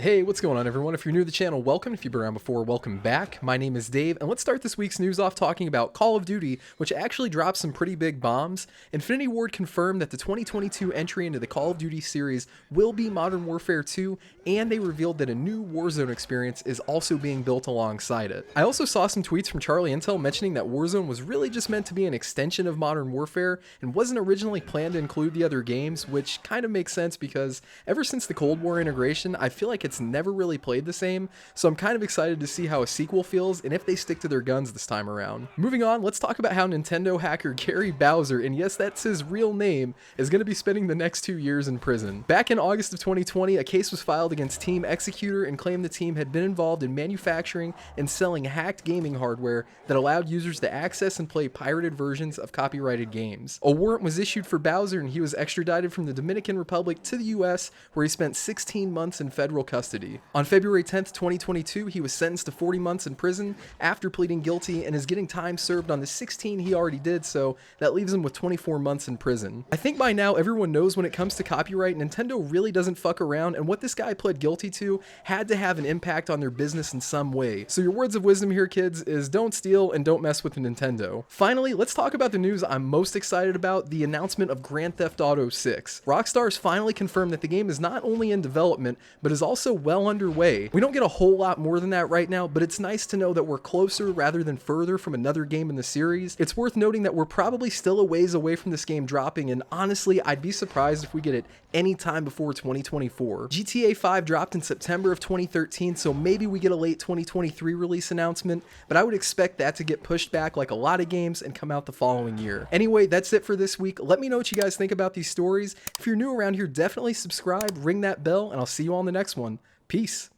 Hey, what's going on everyone? If you're new to the channel, welcome. If you've been around before, welcome back. My name is Dave, and let's start this week's news off talking about Call of Duty, which actually dropped some pretty big bombs. Infinity Ward confirmed that the 2022 entry into the Call of Duty series will be Modern Warfare 2, and they revealed that a new Warzone experience is also being built alongside it. I also saw some tweets from Charlie Intel mentioning that Warzone was really just meant to be an extension of Modern Warfare and wasn't originally planned to include the other games, which kind of makes sense because ever since the Cold War integration, I feel like it's never really played the same, so I'm kind of excited to see how a sequel feels and if they stick to their guns this time around. Moving on, let's talk about how Nintendo hacker Gary Bowser, and yes, that's his real name, is going to be spending the next 2 years in prison. Back in August of 2020, a case was filed against Team Executor and claimed the team had been involved in manufacturing and selling hacked gaming hardware that allowed users to access and play pirated versions of copyrighted games. A warrant was issued for Bowser and he was extradited from the Dominican Republic to the US, where he spent 16 months in federal custody. On February 10th, 2022, he was sentenced to 40 months in prison after pleading guilty and is getting time served on the 16 he already did, so that leaves him with 24 months in prison. I think by now everyone knows when it comes to copyright, Nintendo really doesn't fuck around, and what this guy pled guilty to had to have an impact on their business in some way. So your words of wisdom here, kids, is don't steal and don't mess with Nintendo. Finally, let's talk about the news I'm most excited about, the announcement of Grand Theft Auto 6. Rockstar's finally confirmed that the game is not only in development, but is also well underway. We don't get a whole lot more than that right now, but it's nice to know that we're closer rather than further from another game in the series. It's worth noting that we're probably still a ways away from this game dropping, and honestly, I'd be surprised if we get it any time before 2024. GTA 5 dropped in September of 2013, so maybe we get a late 2023 release announcement, but I would expect that to get pushed back like a lot of games and come out the following year. Anyway, that's it for this week. Let me know what you guys think about these stories. If you're new around here, definitely subscribe, ring that bell, and I'll see you on the next one. Peace.